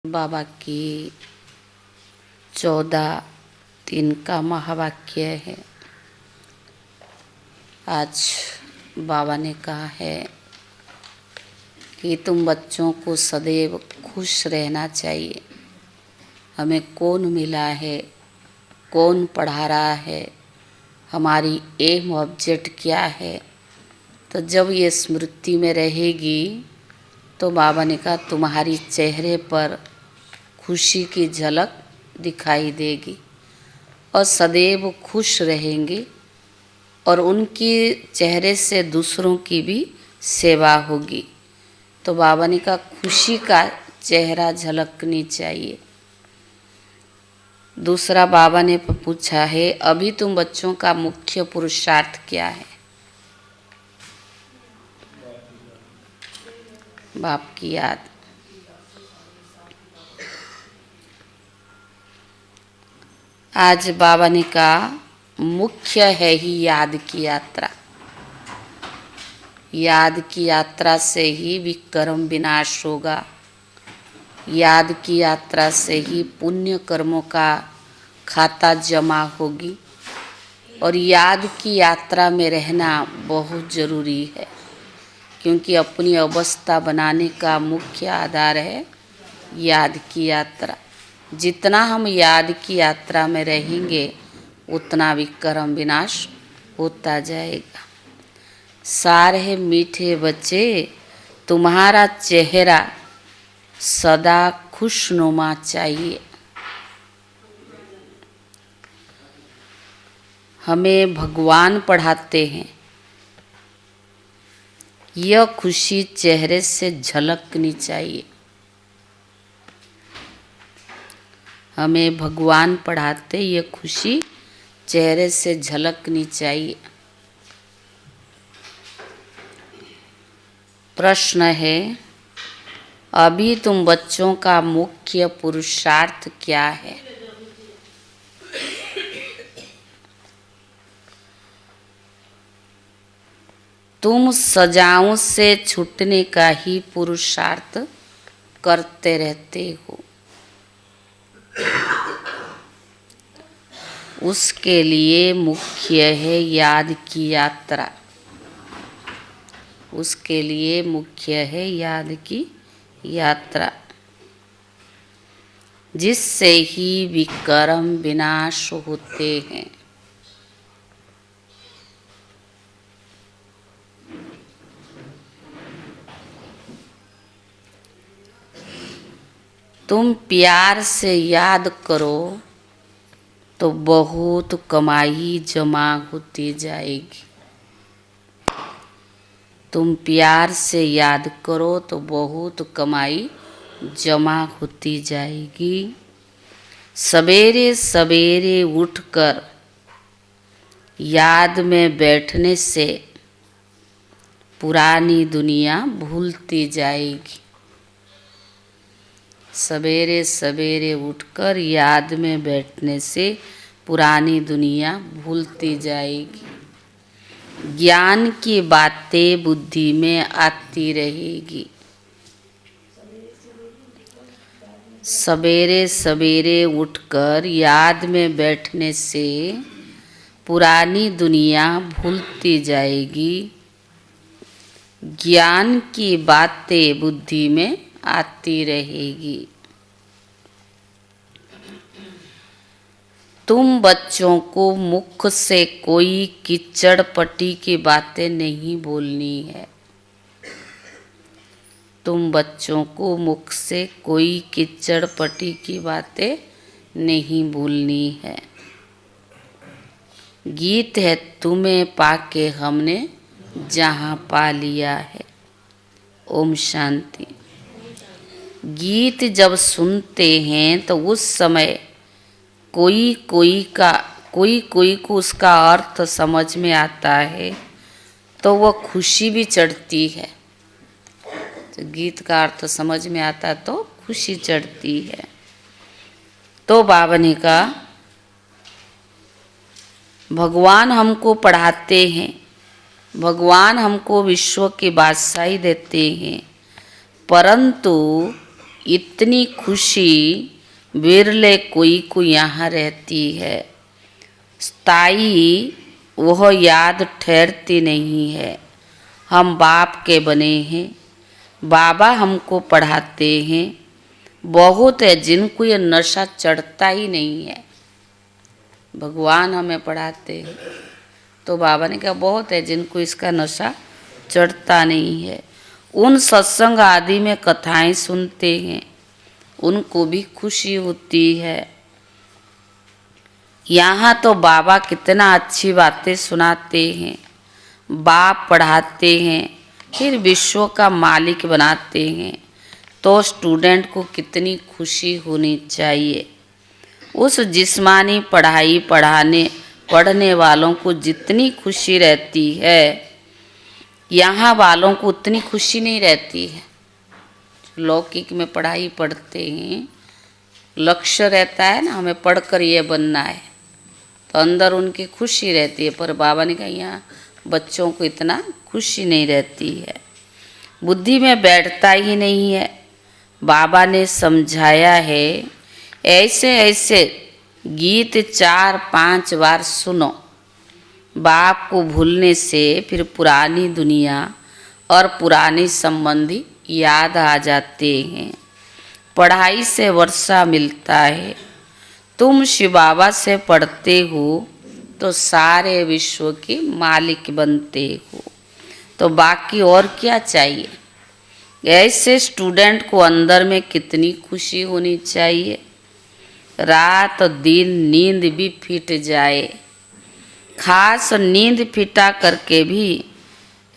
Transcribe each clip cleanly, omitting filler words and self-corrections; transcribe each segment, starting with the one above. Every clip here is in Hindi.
बाबा की 14 दिन का महावाक्य है। आज बाबा ने कहा है कि तुम बच्चों को सदैव खुश रहना चाहिए। हमें कौन मिला है, कौन पढ़ा रहा है, हमारी एम ऑब्जेक्ट क्या है। तो जब ये स्मृति में रहेगी तो बाबा ने कहा तुम्हारी चेहरे पर खुशी की झलक दिखाई देगी और सदैव खुश रहेंगे और उनके चेहरे से दूसरों की भी सेवा होगी। तो बाबा ने कहा खुशी का चेहरा झलकनी चाहिए। दूसरा बाबा ने पूछा है अभी तुम बच्चों का मुख्य पुरुषार्थ क्या है। बाप की याद। आज बाबा ने कहा मुख्य है ही याद की यात्रा। याद की यात्रा से ही विकर्म विनाश होगा। याद की यात्रा से ही पुण्य कर्मों का खाता जमा होगी और याद की यात्रा में रहना बहुत ज़रूरी है, क्योंकि अपनी अवस्था बनाने का मुख्य आधार है याद की यात्रा। जितना हम याद की यात्रा में रहेंगे उतना विकर्म विनाश होता जाएगा। सारे मीठे बच्चे तुम्हारा चेहरा सदा खुशनुमा चाहिए। हमें भगवान पढ़ाते हैं, यह खुशी चेहरे से झलकनी चाहिए। हमें भगवान पढ़ाते ये खुशी चेहरे से झलकनी चाहिए। प्रश्न है अभी तुम बच्चों का मुख्य पुरुषार्थ क्या है। तुम सजाओं से छूटने का ही पुरुषार्थ करते रहते हो। उसके लिए मुख्य है याद की यात्रा। उसके लिए मुख्य है याद की यात्रा, जिससे ही विकर्म विनाश होते हैं। तुम प्यार से याद करो तो बहुत कमाई जमा होती जाएगी। तुम प्यार से याद करो तो बहुत कमाई जमा होती जाएगी। सवेरे सवेरे उठकर याद में बैठने से पुरानी दुनिया भूलती जाएगी। सवेरे सवेरे उठकर याद में बैठने से पुरानी दुनिया भूलती जाएगी। ज्ञान की बातें बुद्धि में आती रहेगी। सवेरे सवेरे उठकर याद में बैठने से पुरानी दुनिया भूलती जाएगी। ज्ञान की बातें बुद्धि में आती रहेगी। तुम बच्चों को मुख से कोई कीचड़ पट्टी की बातें नहीं बोलनी है। तुम बच्चों को मुख से कोई कीचड़ पट्टी की बातें नहीं बोलनी है। गीत है तुम्हें पाके हमने जहाँ पा लिया है। ओम शांति। गीत जब सुनते हैं तो उस समय कोई कोई को उसका अर्थ समझ में आता है तो वह खुशी भी चढ़ती है। तो गीत का अर्थ समझ में आता तो खुशी चढ़ती है। तो बाबा ने कहा भगवान हमको पढ़ाते हैं, भगवान हमको विश्व की बादशाही देते हैं, परंतु इतनी खुशी विरले कोई को यहाँ रहती है। स्थायी वह याद ठहरती नहीं है। हम बाप के बने हैं, बाबा हमको पढ़ाते हैं। बहुत है जिनको ये नशा चढ़ता ही नहीं है। भगवान हमें पढ़ाते हैं तो बाबा ने कहा बहुत है जिनको इसका नशा चढ़ता नहीं है। उन सत्संग आदि में कथाएं सुनते हैं, उनको भी खुशी होती है। यहाँ तो बाबा कितना अच्छी बातें सुनाते हैं, बाप पढ़ाते हैं, फिर विश्व का मालिक बनाते हैं। तो स्टूडेंट को कितनी खुशी होनी चाहिए। उस जिस्मानी पढ़ाई पढ़ने वालों को जितनी खुशी रहती है, यहाँ वालों को उतनी खुशी नहीं रहती है। लौकिक में पढ़ाई पढ़ते हैं, लक्ष्य रहता है ना हमें पढ़कर ये बनना है, तो अंदर उनकी खुशी रहती है। पर बाबा ने कहा यहाँ बच्चों को इतना खुशी नहीं रहती है, बुद्धि में बैठता ही नहीं है। बाबा ने समझाया है ऐसे ऐसे गीत 4-5 बार सुनो, बाप को भूलने से फिर पुरानी दुनिया और पुरानी संबंधी याद आ जाते हैं। पढ़ाई से वर्षा मिलता है। तुम शिव बाबा से पढ़ते हो तो सारे विश्व के मालिक बनते हो, तो बाकी और क्या चाहिए। ऐसे स्टूडेंट को अंदर में कितनी खुशी होनी चाहिए। रात दिन नींद भी फिट जाए, खास नींद फिटा करके भी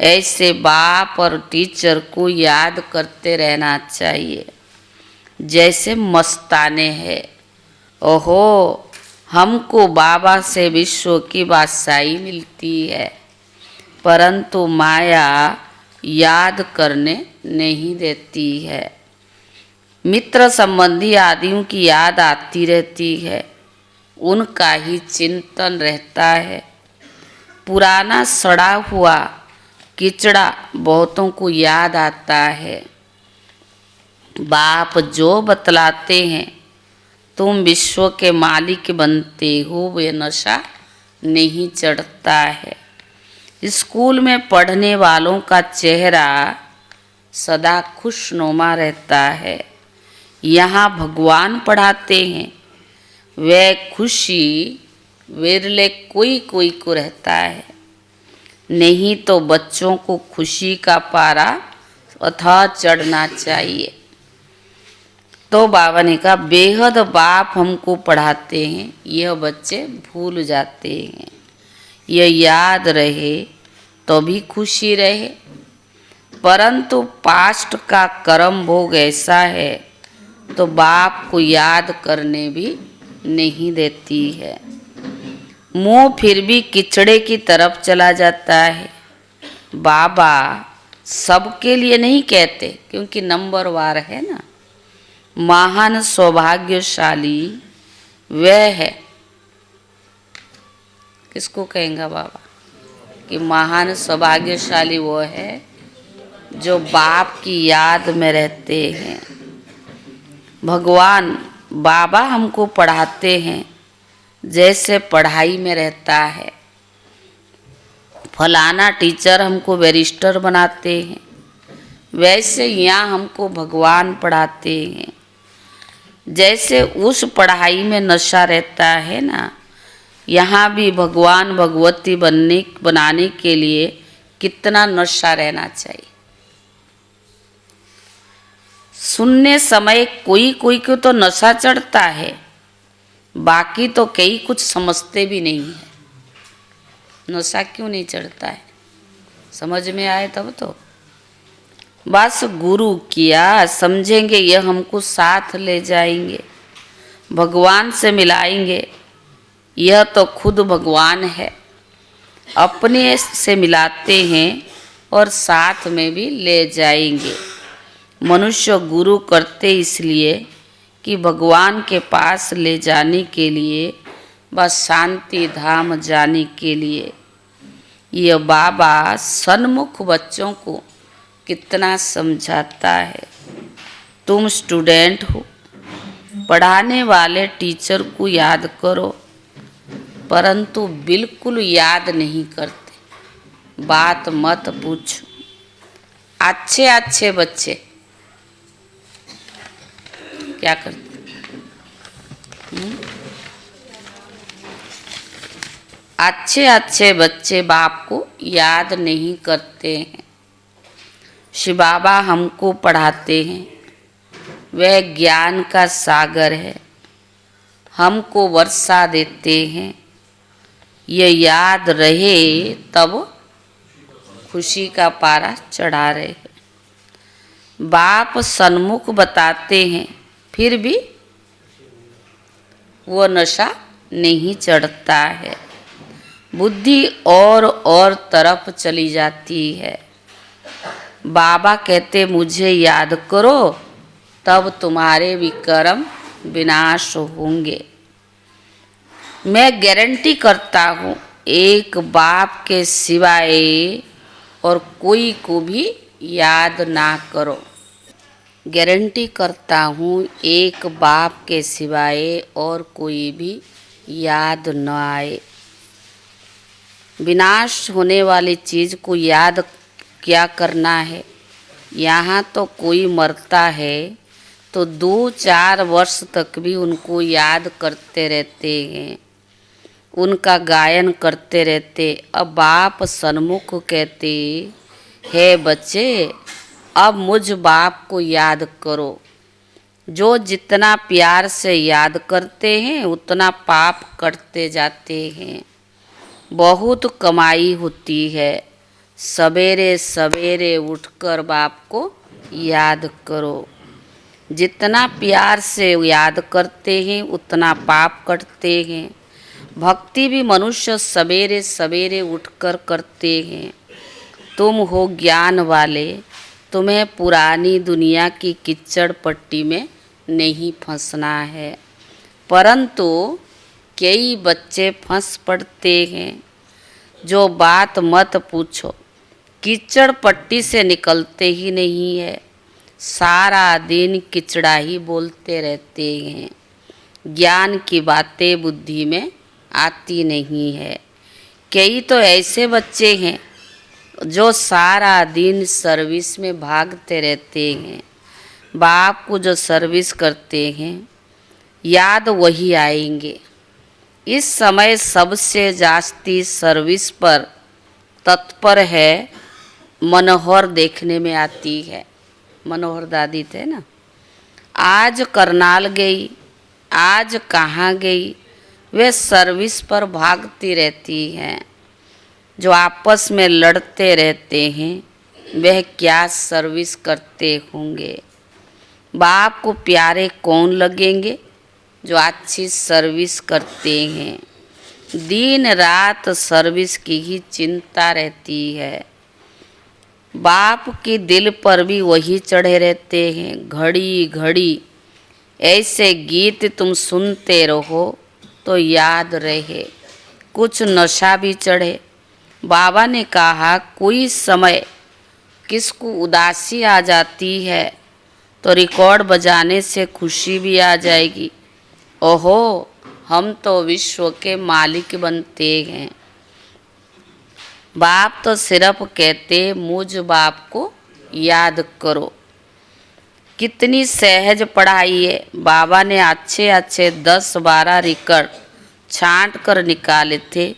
ऐसे बाप और टीचर को याद करते रहना चाहिए जैसे मस्ताने हैं। ओहो हमको बाबा से विश्व की बादशाही मिलती है, परंतु माया याद करने नहीं देती है। मित्र संबंधी आदियों की याद आती रहती है, उनका ही चिंतन रहता है। पुराना सड़ा हुआ किचड़ा बहुतों को याद आता है। बाप जो बतलाते हैं तुम विश्व के मालिक बनते हो, वे नशा नहीं चढ़ता है। स्कूल में पढ़ने वालों का चेहरा सदा खुशनुमा रहता है। यहाँ भगवान पढ़ाते हैं, वह खुशी विरले कोई कोई को रहता है। नहीं तो बच्चों को खुशी का पारा अथाह चढ़ना चाहिए। तो बाबा ने कहा बेहद बाप हमको पढ़ाते हैं, यह बच्चे भूल जाते हैं। यह याद रहे तो भी खुशी रहे, परंतु पास्ट का कर्म भोग ऐसा है तो बाप को याद करने भी नहीं देती है। मुंह फिर भी किचड़े की तरफ चला जाता है। बाबा सबके लिए नहीं कहते, क्योंकि नंबर वार है ना। महान सौभाग्यशाली वह है, किसको कहेंगे बाबा कि महान सौभाग्यशाली वो है जो बाप की याद में रहते हैं। भगवान बाबा हमको पढ़ाते हैं जैसे पढ़ाई में रहता है। फलाना टीचर हमको बैरिस्टर बनाते हैं, वैसे यहाँ हमको भगवान पढ़ाते हैं। जैसे उस पढ़ाई में नशा रहता है ना, यहाँ भी भगवान भगवती बनाने के लिए कितना नशा रहना चाहिए। सुनने समय कोई कोई को तो नशा चढ़ता है, बाकी तो कई कुछ समझते भी नहीं है। नशा क्यों नहीं चढ़ता है, समझ में आए तब तो। बस गुरु किया समझेंगे, यह हमको साथ ले जाएंगे, भगवान से मिलाएंगे। यह तो खुद भगवान है, अपने से मिलाते हैं और साथ में भी ले जाएंगे। मनुष्य गुरु करते इसलिए कि भगवान के पास ले जाने के लिए, बस शांति धाम जाने के लिए। यह बाबा सन्मुख बच्चों को कितना समझाता है। तुम स्टूडेंट हो, पढ़ाने वाले टीचर को याद करो, परंतु बिल्कुल याद नहीं करते। बात मत पूछो। अच्छे अच्छे बच्चे क्या करते? अच्छे अच्छे बच्चे बाप को याद नहीं करते हैं। शिव बाबा हमको पढ़ाते हैं, वह ज्ञान का सागर है, हमको वर्षा देते हैं। ये याद रहे तब खुशी का पारा चढ़ा रहे। बाप सन्मुख बताते हैं, फिर भी वो नशा नहीं चढ़ता है। बुद्धि और तरफ चली जाती है। बाबा कहते मुझे याद करो, तब तुम्हारे विकर्म विनाश होंगे। मैं गारंटी करता हूँ, एक बाप के सिवाय और कोई को भी याद ना करो। गारंटी करता हूँ, एक बाप के सिवाय और कोई भी याद न आए। विनाश होने वाली चीज़ को याद क्या करना है? यहाँ तो कोई मरता है तो 2-4 वर्ष तक भी उनको याद करते रहते हैं, उनका गायन करते रहते। अब बाप सन्मुख कहते है, बच्चे अब मुझ बाप को याद करो। जो जितना प्यार से याद करते हैं उतना पाप करते जाते हैं। बहुत कमाई होती है। सवेरे सवेरे उठकर बाप को याद करो। जितना प्यार से याद करते हैं उतना पाप करते हैं। भक्ति भी मनुष्य सवेरे सवेरे उठकर करते हैं। तुम हो ज्ञान वाले, तुम्हें पुरानी दुनिया की कीचड़ पट्टी में नहीं फंसना है। परंतु कई बच्चे फंस पड़ते हैं। जो बात मत पूछो, कीचड़ पट्टी से निकलते ही नहीं है। सारा दिन किचड़ा ही बोलते रहते हैं। ज्ञान की बातें बुद्धि में आती नहीं है। कई तो ऐसे बच्चे हैं जो सारा दिन सर्विस में भागते रहते हैं। बाप को जो सर्विस करते हैं याद वही आएंगे। इस समय सबसे जास्ती सर्विस पर तत्पर है मनोहर देखने में आती है। मनोहर दादी थे ना, आज करनाल गई, आज कहाँ गई, वे सर्विस पर भागती रहती हैं। जो आपस में लड़ते रहते हैं वह क्या सर्विस करते होंगे। बाप को प्यारे कौन लगेंगे? जो अच्छी सर्विस करते हैं। दिन रात सर्विस की ही चिंता रहती है। बाप के दिल पर भी वही चढ़े रहते हैं। घड़ी घड़ी ऐसे गीत तुम सुनते रहो तो याद रहे। कुछ नशा भी चढ़े। बाबा ने कहा कोई समय किसको उदासी आ जाती है तो रिकॉर्ड बजाने से खुशी भी आ जाएगी। ओहो, हम तो विश्व के मालिक बनते हैं। बाप तो सिर्फ कहते मुझ बाप को याद करो। कितनी सहज पढ़ाई है। बाबा ने अच्छे अच्छे 10-12 रिकॉर्ड छांट कर निकाले थे।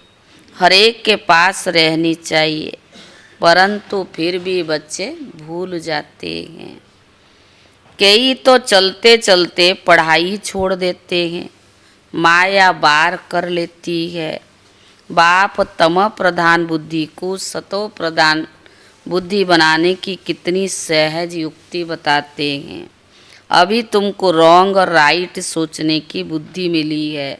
हर एक के पास रहनी चाहिए, परंतु फिर भी बच्चे भूल जाते हैं। कई तो चलते चलते पढ़ाई छोड़ देते हैं। माया बार कर लेती है। बाप तम प्रधान बुद्धि को सतो प्रधान बुद्धि बनाने की कितनी सहज युक्ति बताते हैं। अभी तुमको रॉन्ग और राइट सोचने की बुद्धि मिली है।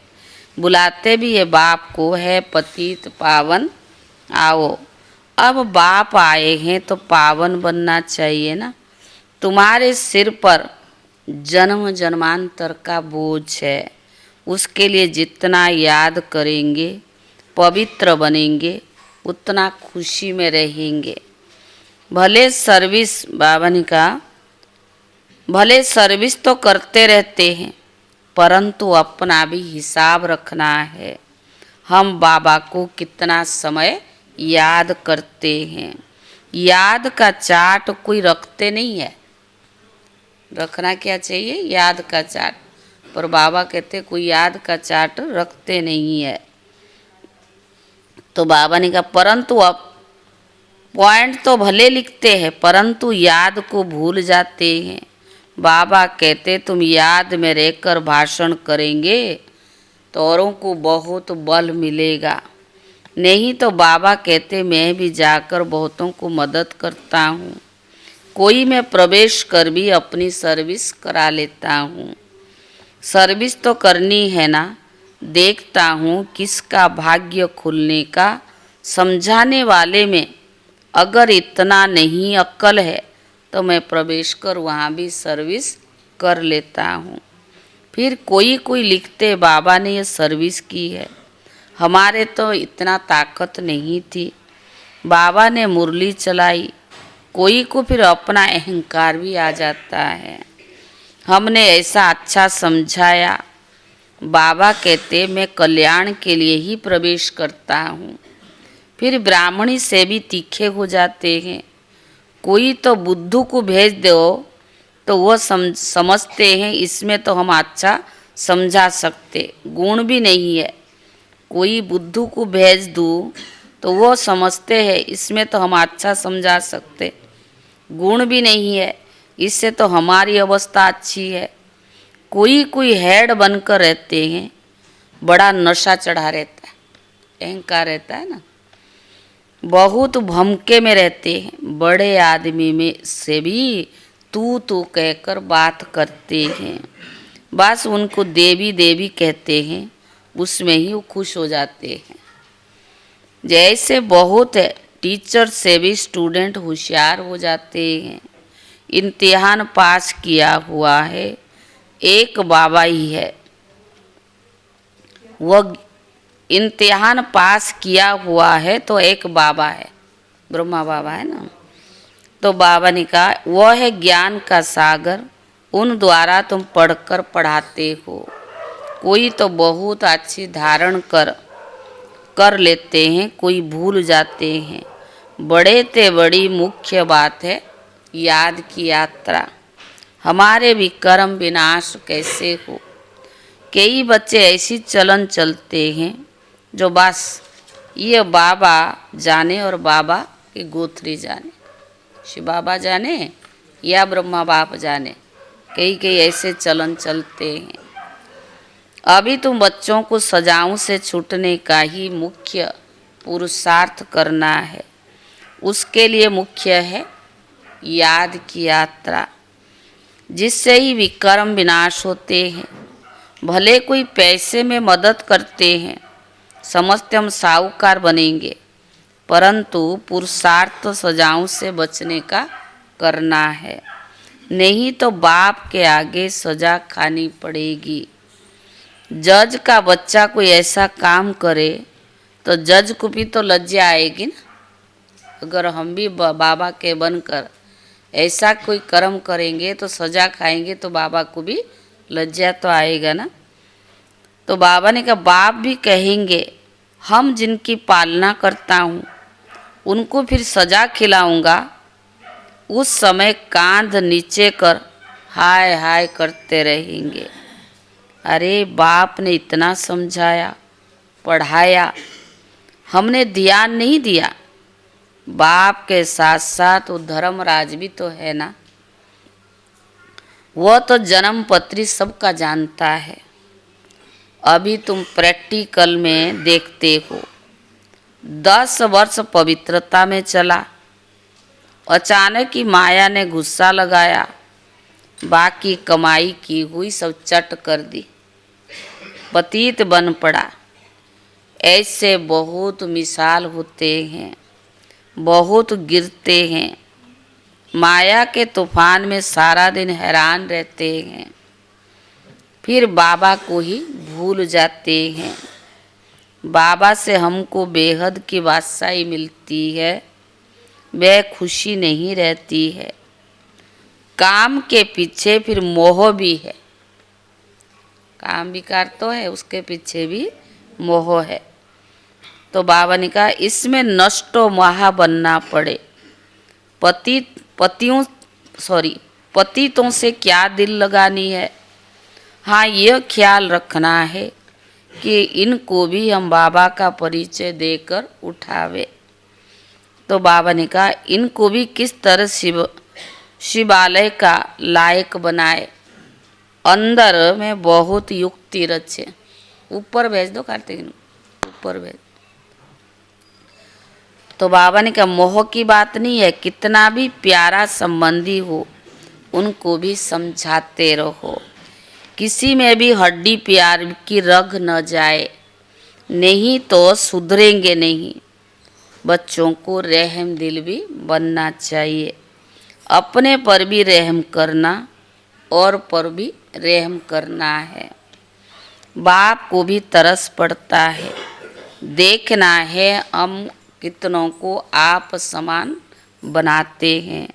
बुलाते भी है बाप को, है पतित पावन आओ। अब बाप आए हैं तो पावन बनना चाहिए ना। तुम्हारे सिर पर जन्म जन्मांतर का बोझ है। उसके लिए जितना याद करेंगे, पवित्र बनेंगे, उतना खुशी में रहेंगे। भले सर्विस, बाबा ने कहा भले सर्विस तो करते रहते हैं, परंतु अपना भी हिसाब रखना है। हम बाबा को कितना समय याद करते हैं। याद का चार्ट कोई रखते नहीं है। रखना क्या चाहिए? याद का चार्ट। पर बाबा कहते कोई याद का चार्ट रखते नहीं है। तो बाबा ने कहा परंतु अब पॉइंट तो भले लिखते हैं, परंतु याद को भूल जाते हैं। बाबा कहते तुम याद में रहकर भाषण करेंगे तो औरों को बहुत बल मिलेगा। नहीं तो बाबा कहते मैं भी जाकर बहुतों को मदद करता हूँ, कोई मैं प्रवेश कर भी अपनी सर्विस करा लेता हूँ। सर्विस तो करनी है ना, देखता हूँ किसका भाग्य खुलने का। समझाने वाले में अगर इतना नहीं अक्ल है तो मैं प्रवेश कर वहाँ भी सर्विस कर लेता हूँ। फिर कोई कोई लिखते बाबा ने ये सर्विस की है, हमारे तो इतना ताकत नहीं थी। बाबा ने मुरली चलाई। कोई को फिर अपना अहंकार भी आ जाता है। हमने ऐसा अच्छा समझाया। बाबा कहते मैं कल्याण के लिए ही प्रवेश करता हूँ। फिर ब्राह्मणी से भी तीखे हो जाते हैं। कोई तो बुद्धू को भेज दो तो वो समझते हैं इसमें तो हम अच्छा समझा सकते, गुण भी नहीं है। कोई बुद्धू को भेज दूँ तो वो समझते हैं इसमें तो हम अच्छा समझा सकते, गुण भी नहीं है, इससे तो हमारी अवस्था अच्छी है। कोई कोई हेड बनकर रहते हैं, बड़ा नशा चढ़ा रहता है, अहंकार रहता है ना, बहुत भमके में रहते हैं। बड़े आदमी में से भी तू कहकर बात करते हैं। बस उनको देवी देवी कहते हैं, उसमें ही वो खुश हो जाते हैं। जैसे बहुत है, टीचर से भी स्टूडेंट होशियार हो जाते हैं। इम्तिहान पास किया हुआ है एक बाबा ही है, वह इम्तिहान पास किया हुआ है तो एक बाबा है, ब्रह्मा बाबा है ना। तो बाबा ने कहा वह है ज्ञान का सागर, उन द्वारा तुम पढ़कर पढ़ाते हो। कोई तो बहुत अच्छी धारण कर लेते हैं, कोई भूल जाते हैं। बड़े ते बड़ी मुख्य बात है याद की यात्रा। हमारे भी कर्म विनाश कैसे हो। कई बच्चे ऐसी चलन चलते हैं जो बस ये बाबा जाने और बाबा की गोथरी जाने, शिव बाबा जाने या ब्रह्मा बाप जाने, कई ऐसे चलन चलते हैं। अभी तुम बच्चों को सजाओं से छूटने का ही मुख्य पुरुषार्थ करना है। उसके लिए मुख्य है याद की यात्रा, जिससे ही विकर्म विनाश होते हैं। भले कोई पैसे में मदद करते हैं, समझते हम साहूकार बनेंगे, परंतु पुरुषार्थ सजाओं से बचने का करना है, नहीं तो बाप के आगे सजा खानी पड़ेगी। जज का बच्चा कोई ऐसा काम करे तो जज को भी तो लज्जा आएगी ना। अगर हम भी बाबा के बनकर ऐसा कोई कर्म करेंगे तो सजा खाएंगे तो बाबा को भी लज्जा तो आएगा ना। तो बाबा ने कहा बाप भी कहेंगे हम जिनकी पालना करता हूँ उनको फिर सजा खिलाऊंगा, उस समय कांध नीचे कर हाय हाय करते रहेंगे। अरे बाप ने इतना समझाया पढ़ाया, हमने ध्यान नहीं दिया। बाप के साथ साथ वो धर्मराज भी तो है ना, वह तो जन्म पत्री सबका जानता है। अभी तुम प्रैक्टिकल में देखते हो, 10 वर्ष पवित्रता में चला, अचानक ही माया ने गुस्सा लगाया, बाकी कमाई की हुई सब चट कर दी, पतित बन पड़ा। ऐसे बहुत मिसाल होते हैं, बहुत गिरते हैं, माया के तूफान में सारा दिन हैरान रहते हैं, फिर बाबा को ही भूल जाते हैं। बाबा से हमको बेहद की बादशाही मिलती है, वह खुशी नहीं रहती है। काम के पीछे फिर मोह भी है। काम विकार तो है, उसके पीछे भी मोह है। तो बाबा ने कहा इसमें नष्टो महा बनना पड़े। पतितों से क्या दिल लगानी है। हाँ, यह ख्याल रखना है कि इनको भी हम बाबा का परिचय देकर उठावे। तो बाबा ने कहा इनको भी किस तरह शिवालय का लायक बनाए, अंदर में बहुत युक्ति रचे। ऊपर भेज दो कार्तिक, ऊपर भेज। तो बाबा ने कहा मोह की बात नहीं है, कितना भी प्यारा संबंधी हो उनको भी समझाते रहो। किसी में भी हड्डी प्यार की रग न जाए, नहीं तो सुधरेंगे नहीं। बच्चों को रहम दिल भी बनना चाहिए, अपने पर भी रहम करना और पर भी रहम करना है। बाप को भी तरस पड़ता है, देखना है हम कितनों को आप समान बनाते हैं।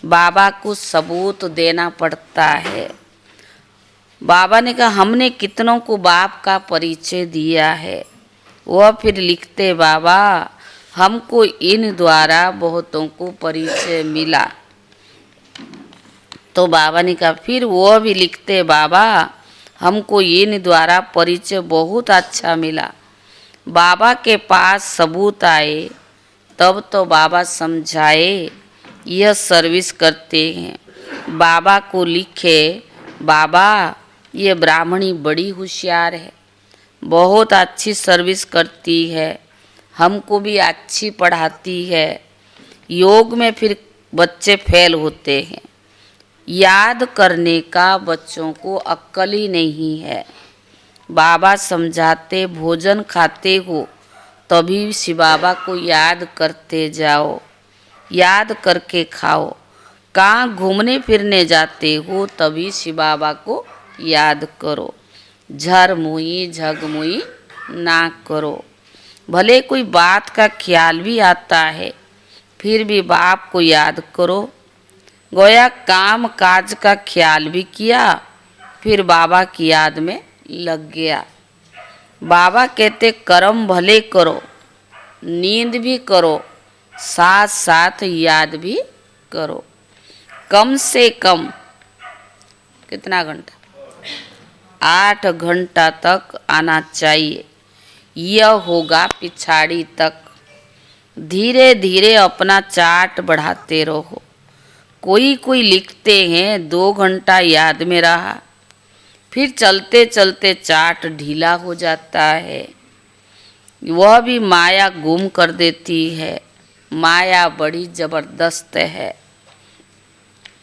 बाबा को सबूत देना पड़ता है। बाबा ने कहा हमने कितनों को बाप का परिचय दिया है। वह फिर लिखते बाबा हमको इन द्वारा बहुतों को परिचय मिला। तो बाबा ने कहा फिर वह भी लिखते बाबा हमको इन द्वारा परिचय बहुत अच्छा मिला। बाबा के पास सबूत आए तब तो बाबा समझाए, यह सर्विस करते हैं। बाबा को लिखे बाबा ये ब्राह्मणी बड़ी होशियार है, बहुत अच्छी सर्विस करती है, हमको भी अच्छी पढ़ाती है। योग में फिर बच्चे फेल होते हैं, याद करने का बच्चों को अक्ल ही नहीं है। बाबा समझाते भोजन खाते हो तभी शिव बाबा को याद करते जाओ, याद करके खाओ। कहाँ घूमने फिरने जाते हो तभी शिव बाबा को याद करो। झर मुई झग मुई ना करो। भले कोई बात का ख्याल भी आता है फिर भी बाप को याद करो। गोया काम काज का ख्याल भी किया फिर बाबा की याद में लग गया। बाबा कहते कर्म भले करो, नींद भी करो, साथ साथ याद भी करो। कम से कम कितना घंटा, 8 घंटा तक आना चाहिए। यह होगा पिछाड़ी तक। धीरे धीरे अपना चार्ट बढ़ाते रहो। कोई लिखते हैं 2 घंटा याद में रहा, फिर चलते चलते चार्ट ढीला हो जाता है। वह भी माया गुम कर देती है। माया बड़ी जबरदस्त है।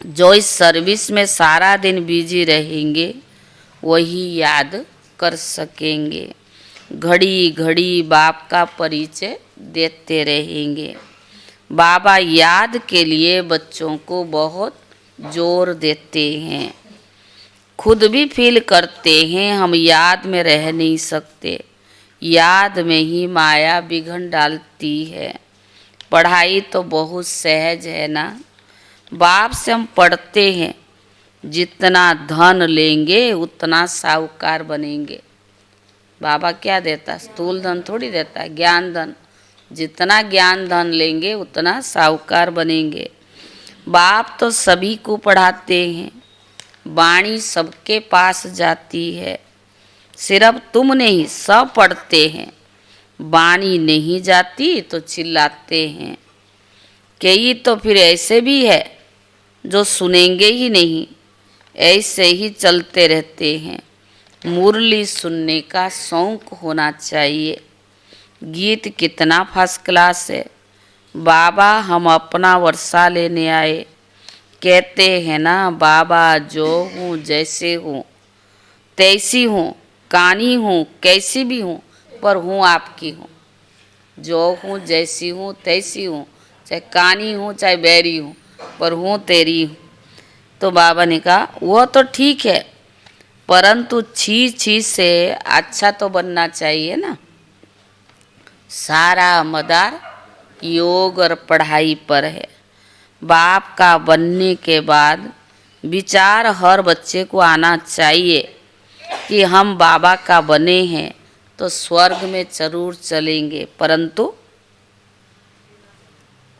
जो इस सर्विस में सारा दिन बिजी रहेंगे वही याद कर सकेंगे। घड़ी घड़ी बाप का परिचय देते रहेंगे। बाबा याद के लिए बच्चों को बहुत जोर देते हैं। खुद भी फील करते हैं हम याद में रह नहीं सकते, याद में ही माया बिघन डालती है। पढ़ाई तो बहुत सहज है ना। बाप से हम पढ़ते हैं जितना धन लेंगे उतना साहूकार बनेंगे। बाबा क्या देता, स्थूल धन थोड़ी देता है, ज्ञान धन। जितना ज्ञान धन लेंगे उतना साहूकार बनेंगे। बाप तो सभी को पढ़ाते हैं, वाणी सबके पास जाती है। सिर्फ तुम नहीं सब पढ़ते हैं, वाणी नहीं जाती तो चिल्लाते हैं। कई तो फिर ऐसे भी है जो सुनेंगे ही नहीं, ऐसे ही चलते रहते हैं। मुरली सुनने का शौक होना चाहिए। गीत कितना फर्स्ट क्लास है। बाबा हम अपना वर्षा लेने आए। कहते हैं ना बाबा जो हूँ जैसे हूँ तैसी हूँ, कानी हूँ कैसी भी हूँ पर हूँ आपकी हूँ। जो हूँ जैसी हूँ तैसी हूँ, चाहे कानी हूँ चाहे बैरी हूँ पर हूँ तेरी हूँ। तो बाबा ने कहा वह तो ठीक है परंतु चीज से अच्छा तो बनना चाहिए ना। सारा मदार योग और पढ़ाई पर है। बाप का बनने के बाद विचार हर बच्चे को आना चाहिए कि हम बाबा का बने हैं तो स्वर्ग में जरूर चलेंगे, परंतु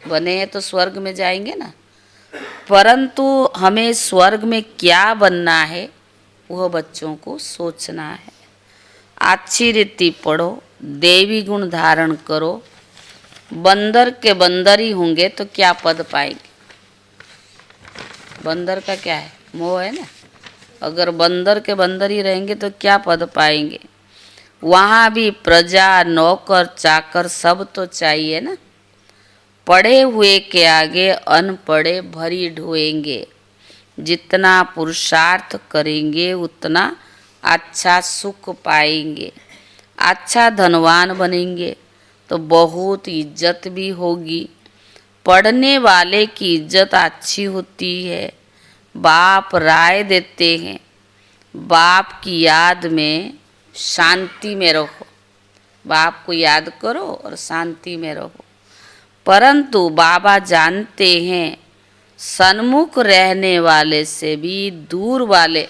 बने हैं तो स्वर्ग में जाएंगे ना, परंतु हमें स्वर्ग में क्या बनना है वह बच्चों को सोचना है। अच्छी रीति पढ़ो, देवी गुण धारण करो। बंदर के बंदर ही होंगे तो क्या पद पाएंगे? बंदर का क्या है? मोह है ना। अगर बंदर के बंदर ही रहेंगे तो क्या पद पाएंगे? वहाँ भी प्रजा, नौकर, चाकर सब तो चाहिए ना। पढ़े हुए के आगे अनपढ़े भरी ढोएंगे। जितना पुरुषार्थ करेंगे उतना अच्छा सुख पाएंगे। अच्छा धनवान बनेंगे तो बहुत इज्जत भी होगी। पढ़ने वाले की इज्जत अच्छी होती है। बाप राय देते हैं, बाप की याद में शांति में रहो। बाप को याद करो और शांति में रहो। परंतु बाबा जानते हैं सन्मुख रहने वाले से भी दूर वाले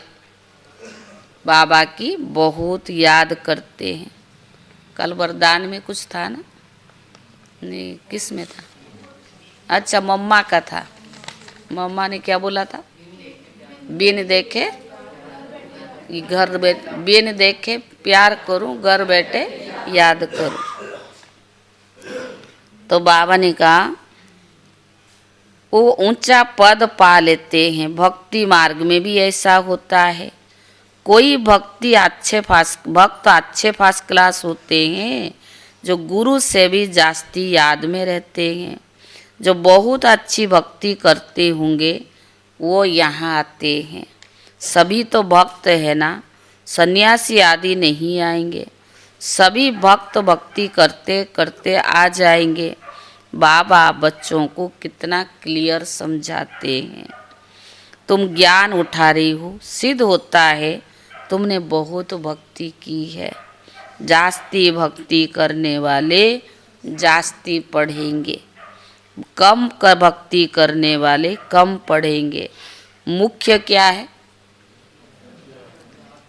बाबा की बहुत याद करते हैं। कल वरदान में कुछ था ना? नहीं, किस में था? अच्छा, मम्मा का था। मम्मा ने क्या बोला था? बिन देखे घर बैठे, बिन देखे प्यार करूं, घर बैठे याद करूं। तो बाबा ने कहा वो ऊंचा पद पा लेते हैं। भक्ति मार्ग में भी ऐसा होता है। कोई भक्त अच्छे फर्स्ट क्लास होते हैं जो गुरु से भी जास्ती याद में रहते हैं। जो बहुत अच्छी भक्ति करते होंगे वो यहाँ आते हैं। सभी तो भक्त है ना, सन्यासी आदि नहीं आएंगे। सभी भक्त भक्ति करते करते आ जाएंगे। बाबा बच्चों को कितना क्लियर समझाते हैं। तुम ज्ञान उठा रही हो, सिद्ध होता है तुमने बहुत भक्ति की है। जास्ती भक्ति करने वाले जास्ती पढ़ेंगे, कम कर भक्ति करने वाले कम पढ़ेंगे। मुख्य क्या है?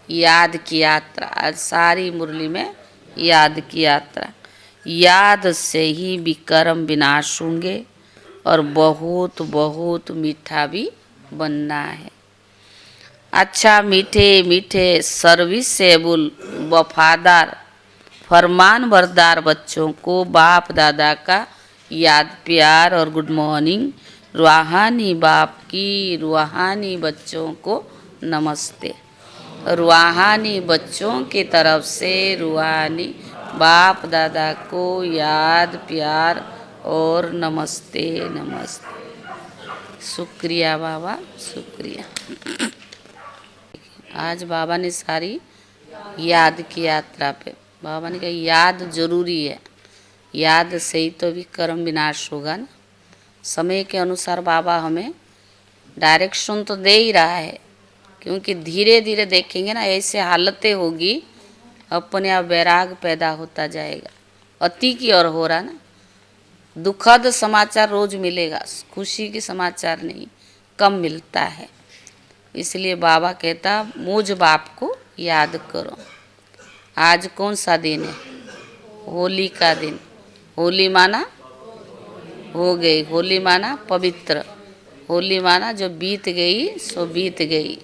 याद की यात्रा। आज सारी मुरली में याद की यात्रा। याद से ही विकर्म विनाश होंगे और बहुत बहुत मीठा भी बनना है। अच्छा मीठे मीठे सर्विसेबल वफादार फरमान बरदार बच्चों को बाप दादा का याद प्यार और गुड मॉर्निंग। रूहानी बाप की रूहानी बच्चों को नमस्ते। रूहानी बच्चों की तरफ से रूहानी बाप दादा को याद प्यार और नमस्ते नमस्ते। शुक्रिया बाबा, शुक्रिया। आज बाबा ने सारी याद की यात्रा पे, बाबा ने कहा याद जरूरी है। याद से ही तो भी कर्म विनाश होगा ना। समय के अनुसार बाबा हमें डायरेक्शन तो दे ही रहा है, क्योंकि धीरे धीरे देखेंगे ना ऐसे हालतें होगी, अपने आप वैराग पैदा होता जाएगा। अति की ओर हो रहा ना। दुखद समाचार रोज मिलेगा, खुशी की समाचार नहीं, कम मिलता है। इसलिए बाबा कहता मुझ बाप को याद करो। आज कौन सा दिन है? होली का दिन। होली माना हो गई, होली माना पवित्र, होली माना जो बीत गई सो बीत गई।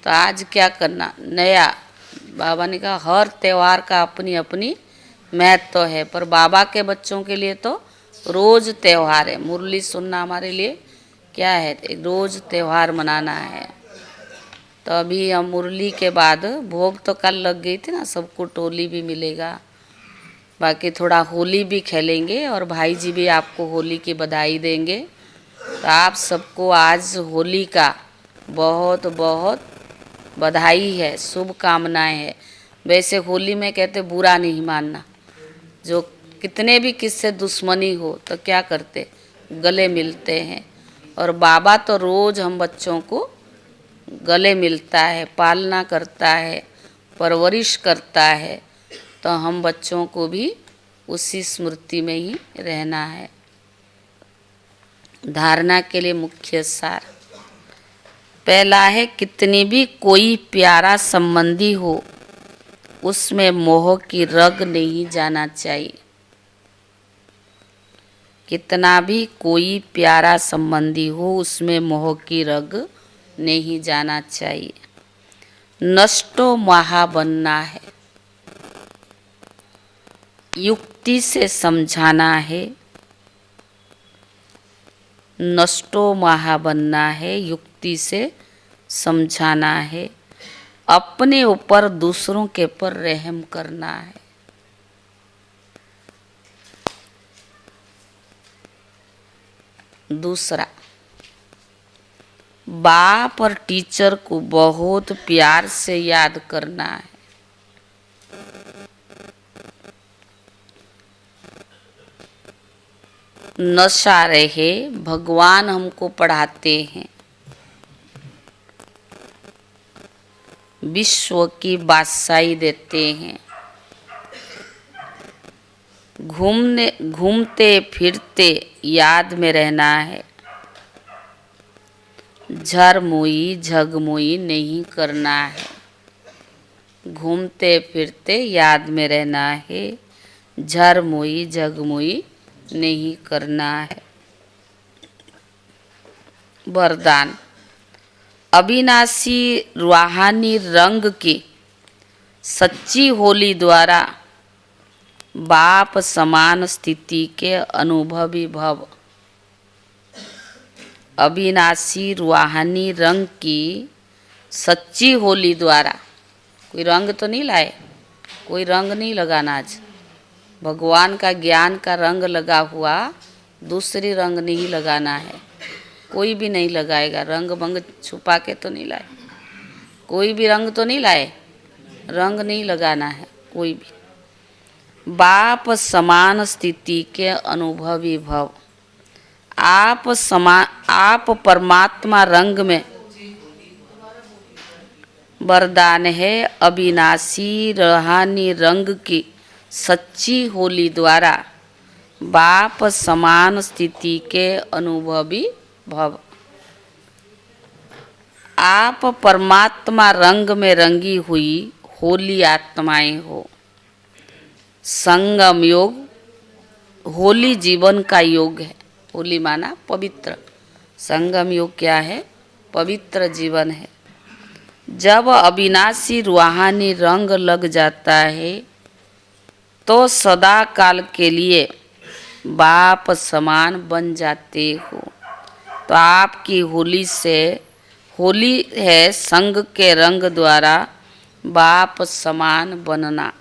तो आज क्या करना? नया। बाबा ने कहा हर त्यौहार का अपनी अपनी महत्व है, पर बाबा के बच्चों के लिए तो रोज त्यौहार है। मुरली सुनना हमारे लिए क्या है? रोज त्यौहार मनाना है। तो अभी हम मुरली के बाद भोग तो कल लग गई थी ना, सबको टोली भी मिलेगा। बाकी थोड़ा होली भी खेलेंगे और भाई जी भी आपको होली की बधाई देंगे। तो आप सबको आज होली का बहुत बहुत बधाई है, शुभकामनाएं है। वैसे होली में कहते बुरा नहीं मानना। जो कितने भी किससे दुश्मनी हो तो क्या करते? गले मिलते हैं। और बाबा तो रोज़ हम बच्चों को गले मिलता है, पालना करता है, परवरिश करता है। तो हम बच्चों को भी उसी स्मृति में ही रहना है। धारणा के लिए मुख्य सार पहला है, कितनी भी कोई प्यारा संबंधी हो उसमें मोह की रग नहीं जाना चाहिए। कितना भी कोई प्यारा संबंधी हो उसमें मोह की रग नहीं जाना चाहिए। नष्टो महा बनना है, युक्ति से समझाना है। नष्टो महा बनना है, युक्ति से समझाना है। अपने ऊपर दूसरों के पर रहम करना है। दूसरा, बाप और टीचर को बहुत प्यार से याद करना है। नशा रहे, भगवान हमको पढ़ाते हैं, विश्व की बादशाही देते हैं। घूमते फिरते याद में रहना है। झरमुई झगमुई नहीं करना है। घूमते फिरते याद में रहना है। झरमुई झगमुई नहीं करना है। वरदान, अविनाशी रूहानी रंग की सच्ची होली द्वारा बाप समान स्थिति के अनुभवी भव। अविनाशी रूहानी रंग की सच्ची होली द्वारा, कोई रंग तो नहीं लाए, कोई रंग नहीं लगाना। आज भगवान का ज्ञान का रंग लगा हुआ, दूसरी रंग नहीं लगाना है। कोई भी नहीं लगाएगा। रंग भंग छुपा के तो नहीं लाए, कोई भी रंग तो नहीं लाए, रंग नहीं लगाना है कोई भी। बाप समान स्थिति के अनुभवी भव। आप परमात्मा रंग में। वरदान है, अविनाशी रूहानी रंग की सच्ची होली द्वारा बाप समान स्थिति के अनुभवी भव। आप परमात्मा रंग में रंगी हुई होली आत्माएं हो। संगम योग, होली जीवन का योग है। होली माना पवित्र, संगम योग क्या है? पवित्र जीवन है। जब अविनाशी रूहानी रंग लग जाता है तो सदा काल के लिए बाप समान बन जाते हो। तो आपकी होली से, होली है संग के रंग द्वारा बाप समान बनना।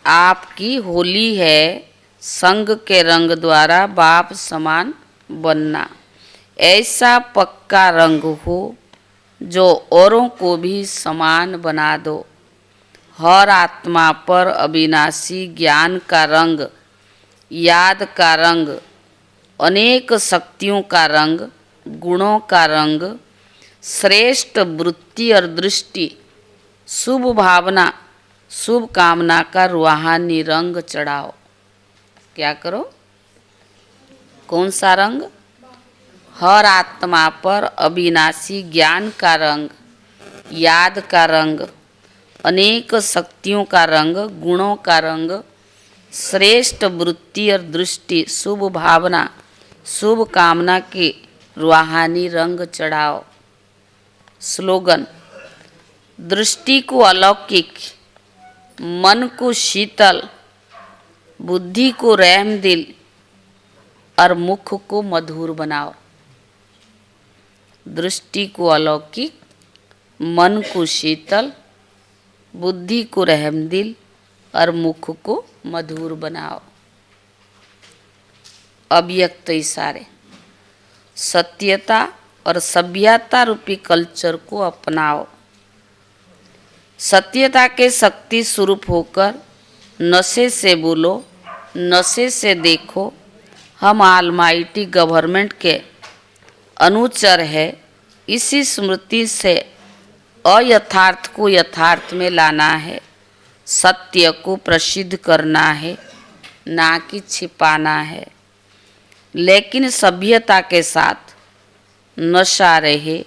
आपकी होली है संग के रंग द्वारा बाप समान बनना। ऐसा पक्का रंग हो जो औरों को भी समान बना दो। हर आत्मा पर अविनाशी ज्ञान का रंग, याद का रंग, अनेक शक्तियों का रंग, गुणों का रंग, श्रेष्ठ वृत्ति और दृष्टि, शुभ भावना, शुभ कामना का रूहानी रंग चढ़ाओ। क्या करो? कौन सा रंग? हर आत्मा पर अविनाशी ज्ञान का रंग, याद का रंग, अनेक शक्तियों का रंग, गुणों का रंग, श्रेष्ठ वृत्ति और दृष्टि, शुभ भावना, शुभ कामना के रूहानी रंग चढ़ाओ। स्लोगन, दृष्टि को अलौकिक, मन को शीतल, बुद्धि को रहम दिल और मुख को मधुर बनाओ। दृष्टि को अलौकिक, मन को शीतल, बुद्धि को रहम दिल और मुख को मधुर बनाओ। अव्यक्त इशारे, सत्यता और सभ्यता रूपी कल्चर को अपनाओ। सत्यता के शक्ति स्वरूप होकर नशे से बोलो, नशे से देखो। हम ऑलमाइटी गवर्नमेंट के अनुचर है। इसी स्मृति से अयथार्थ को यथार्थ में लाना है, सत्य को प्रसिद्ध करना है, ना कि छिपाना है। लेकिन सभ्यता के साथ नशा रहे,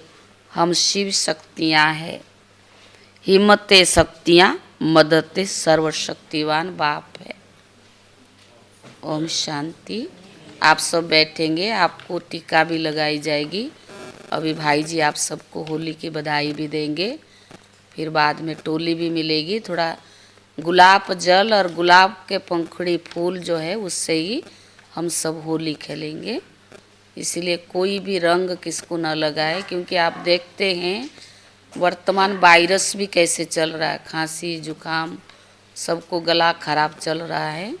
हम शिव शक्तियाँ हैं, हिम्मते शक्तियाँ, मदते सर्वशक्तिवान बाप है। ओम शांति। आप सब बैठेंगे, आपको टीका भी लगाई जाएगी। अभी भाई जी आप सबको होली की बधाई भी देंगे, फिर बाद में टोली भी मिलेगी। थोड़ा गुलाब जल और गुलाब के पंखुड़ी फूल जो है उससे ही हम सब होली खेलेंगे। इसलिए कोई भी रंग किसको न लगाए, क्योंकि आप देखते हैं वर्तमान वायरस भी कैसे चल रहा है, खांसी जुकाम, सबको गला खराब चल रहा है।